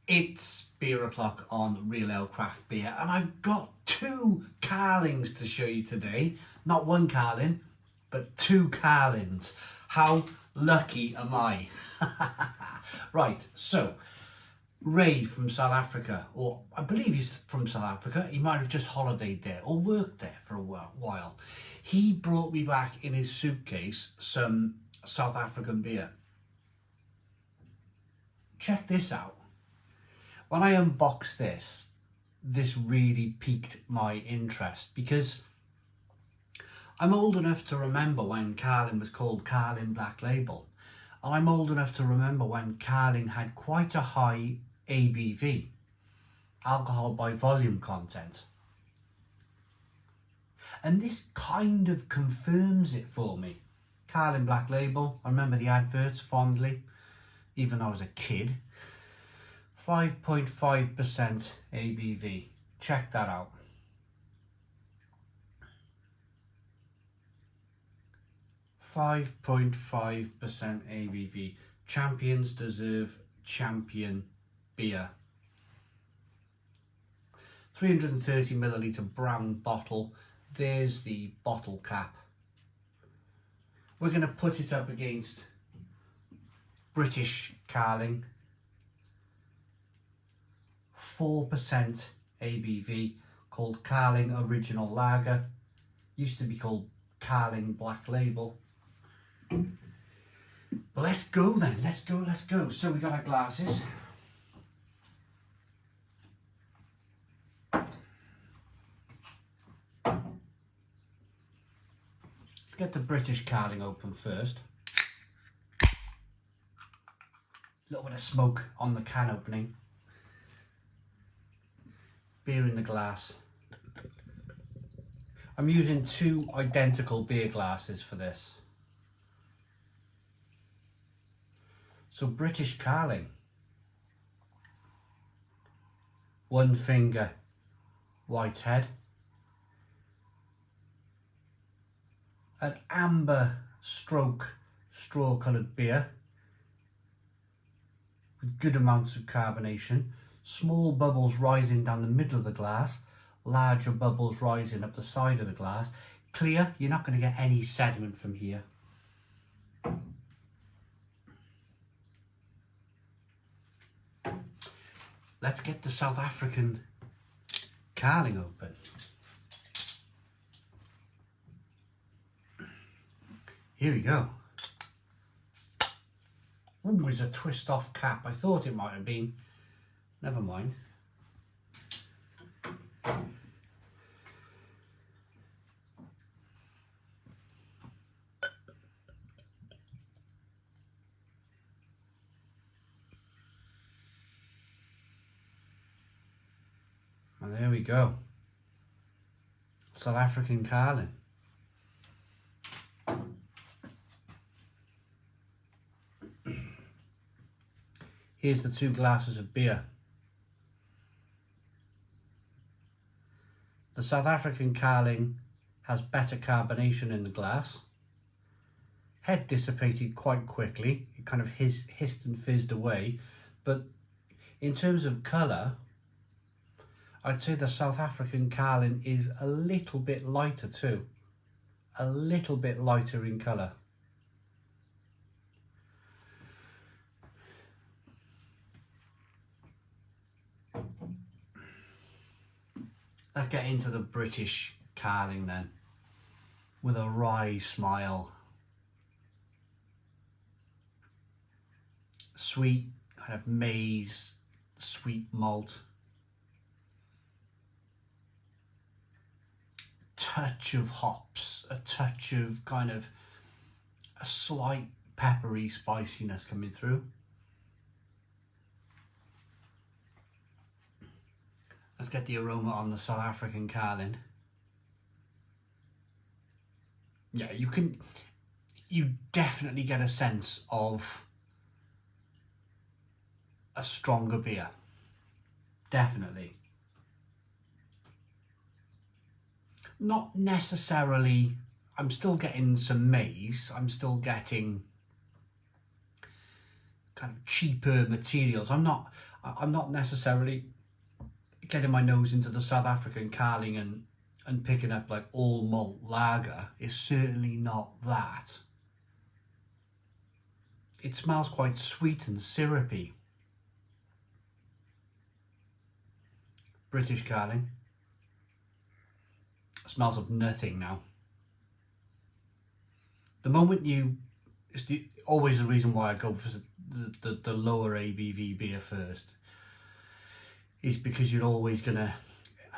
It's beer o'clock on Real Ale Craft Beer, and I've got two Carlings to show you today. Not one Carling, but two Carlings. How lucky am I? Right, so Ray from South Africa, or I believe he's from South Africa. He might have just holidayed there or worked there for a while. He brought me back in his suitcase some South African beer. Check this out. When I unboxed this really piqued my interest because I'm old enough to remember when Carling was called Carling Black Label, and I'm old enough to remember when Carling had quite a high ABV, alcohol by volume content. And this kind of confirms it for me. Carling Black Label, I remember the adverts fondly, even though I was a kid. 5.5 ABV. Check that out. .5 ABV. Champions deserve champion beer. 330 milliliter brown bottle. There's the bottle cap. We're going to put it up against British Carling. 4% ABV, called Carling Original Lager. Used to be called Carling Black Label. But let's go then, let's go. So we got our glasses. Let's get the British Carling open first. A little bit of smoke on the can opening. Beer in the glass. I'm using two identical beer glasses for this. So British Carling. One finger white head. An amber stroke straw coloured beer with good amounts of carbonation. Small bubbles rising down the middle of the glass, larger bubbles rising up the side of the glass. Clear, you're not going to get any sediment from here. Let's get the South African Carling open. Here we go. Ooh, there's a twist off cap. I thought it might have been. Never mind. And there we go. South African Carling. Here's the two glasses of beer. The South African Carling has better carbonation in the glass. Head dissipated quite quickly. It kind of hissed and fizzed away. But in terms of colour, I'd say the South African Carling is a little bit lighter too. A little bit lighter in colour. Let's get into the British Carling then, with a wry smile. Sweet, kind of maize, sweet malt. Touch of hops, a touch of kind of a slight peppery spiciness coming through. Let's get the aroma on the South African Carling. Yeah, you definitely get a sense of a stronger beer. Definitely. Not necessarily, I'm still getting some maize, I'm still getting kind of cheaper materials. I'm not I'm not necessarily getting my nose into the South African Carling and picking up like all malt lager. It's certainly not that. It smells quite sweet and syrupy. British Carling. It smells of nothing now. The moment it's always the reason why I go for the lower ABV beer first, is because you're always gonna,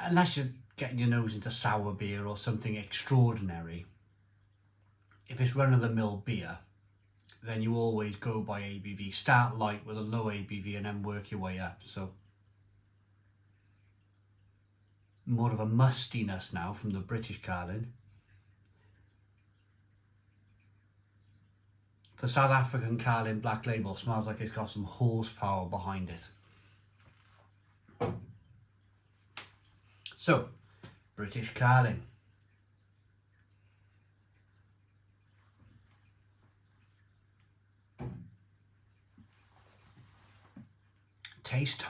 unless you're getting your nose into sour beer or something extraordinary, if it's run-of-the-mill beer, then you always go by ABV. Start light with a low ABV and then work your way up. So more of a mustiness now from the British Carling. The South African Carling Black Label smells like it's got some horsepower behind it. So, British Carling. Taste.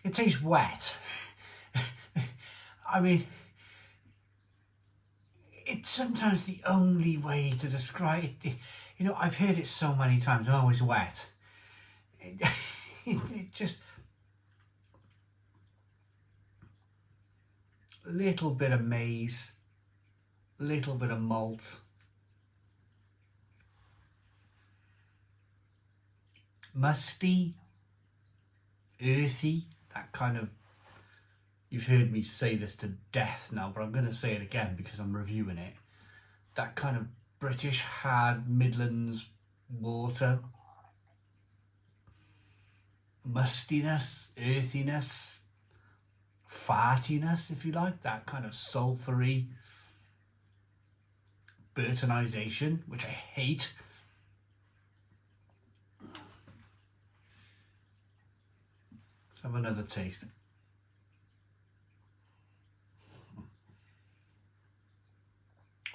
It tastes wet. I mean, it's sometimes the only way to describe it. You know, I've heard it so many times. Oh, it's wet. It just, little bit of maize, little bit of malt, musty, earthy, that kind of, you've heard me say this to death now, but I'm going to say it again because I'm reviewing it. That kind of British hard Midlands water. Mustiness, earthiness, fartiness, if you like. That kind of sulphury Burtonization, which I hate. Let's have another taste.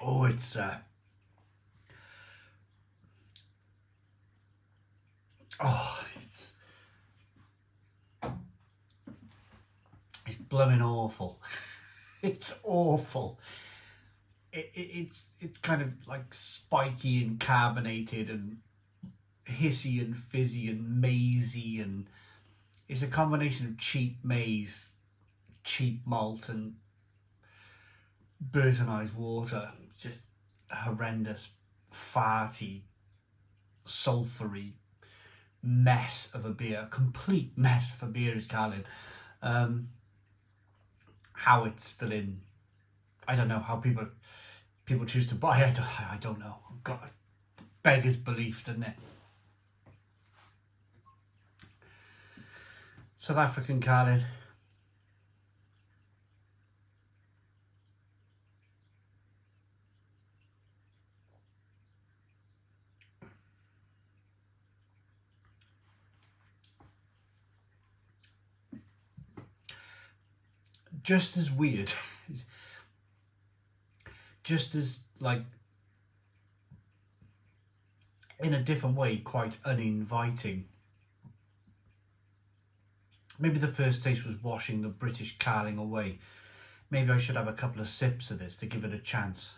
Oh, it's it's blooming awful. It's awful. It's kind of like spiky and carbonated and hissy and fizzy and mazy, and it's a combination of cheap maize, cheap malt and Burtonized water. It's just a horrendous, farty, sulphury mess of a beer. A complete mess of a beer is Carling. How it's still in, I don't know how people choose to buy it. I don't know. God, beggars belief, doesn't it? South African Carling. Just as weird, just as, like, in a different way, quite uninviting. Maybe the first taste was washing the British Carling away. Maybe I should have a couple of sips of this to give it a chance.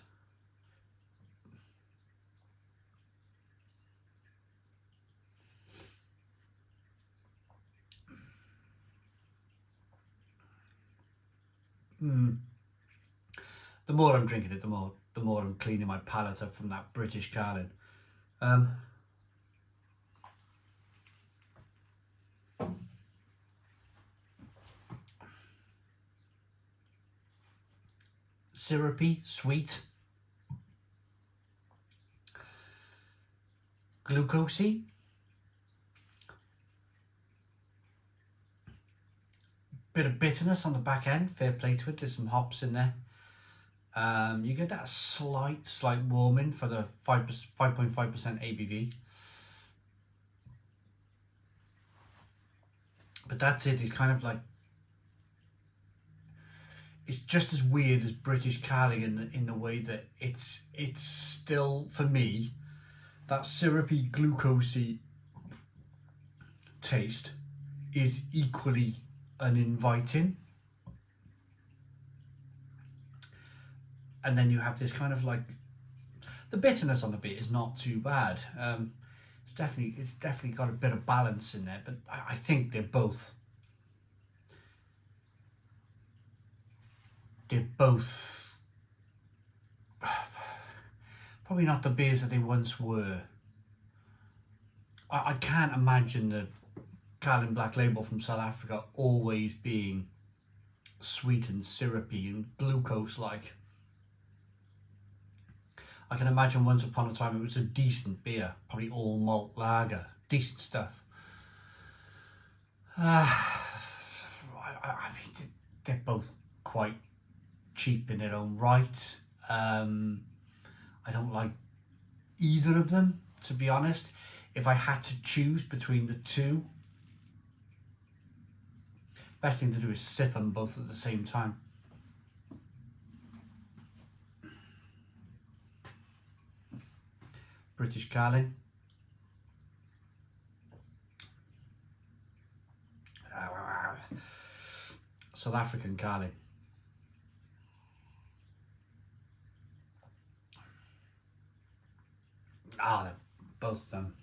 The more I'm drinking it, the more I'm cleaning my palate up from that British Carling. Syrupy, sweet, glucosey. Bit of bitterness on the back end, fair play to it, there's some hops in there. You get that slight warming for the 5.5% ABV. But that's it, it's kind of like, it's just as weird as British Carling in the way that it's still, for me, that syrupy, glucosey taste is equally uninviting. And then you have this kind of like, the bitterness on the beer is not too bad. It's definitely got a bit of balance in there, but I think they're both probably not the beers that they once were. I can't imagine the Carling Black Label from South Africa always being sweet and syrupy and glucose-like. I can imagine once upon a time it was a decent beer, probably all malt lager, decent stuff. I mean, they're both quite cheap in their own right. I don't like either of them, to be honest. If I had to choose between the two, best thing to do is sip them both at the same time. British Carling. South African Carling. They're both them.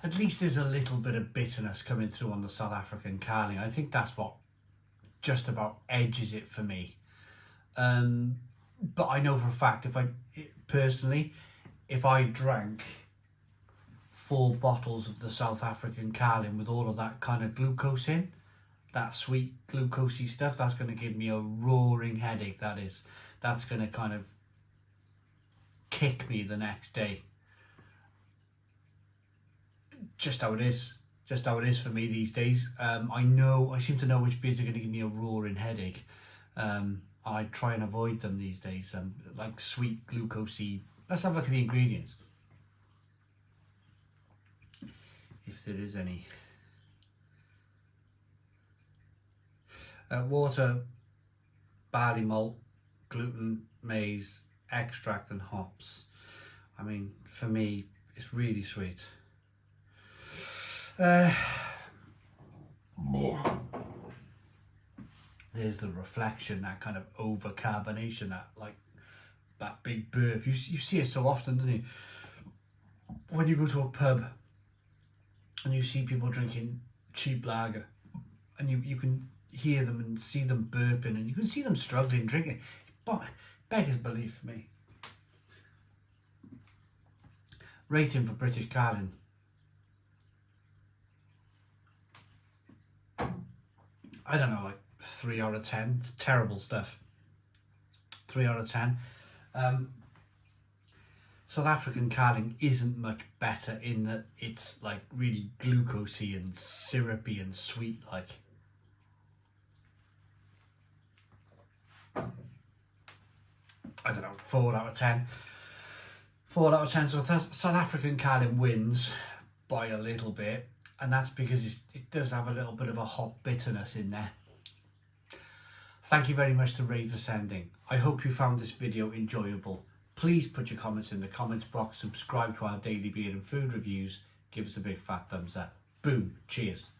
At least there's a little bit of bitterness coming through on the South African Carling. I think that's what just about edges it for me. But I know for a fact, if I drank 4 bottles of the South African Carling with all of that kind of glucose in, that sweet glucosey stuff, that's going to give me a roaring headache. That's going to kind of kick me the next day. Just how it is for me these days. I seem to know which beers are going to give me a roaring headache. I try and avoid them these days. Like sweet glucosey. Let's have a look at the ingredients, if there is any. Water, barley malt, gluten, maize, extract and hops. I mean, for me, it's really sweet. There's the reflection, that kind of over carbonation, that big burp. You see it so often, don't you? When you go to a pub and you see people drinking cheap lager, and you can hear them and see them burping, and you can see them struggling drinking. But beggars belief for me. Rating for British Carling. I don't know, like 3 out of 10. It's terrible stuff. 3 out of 10. South African Carling isn't much better in that it's like really glucosey and syrupy and sweet like. I don't know, 4 out of 10. 4 out of 10. So South African Carling wins by a little bit, and that's because it does have a little bit of a hot bitterness in there. Thank you very much to Ray for sending. I hope you found this video enjoyable. Please put your comments in the comments box, subscribe to our daily beer and food reviews, give us a big fat thumbs up. Boom, cheers.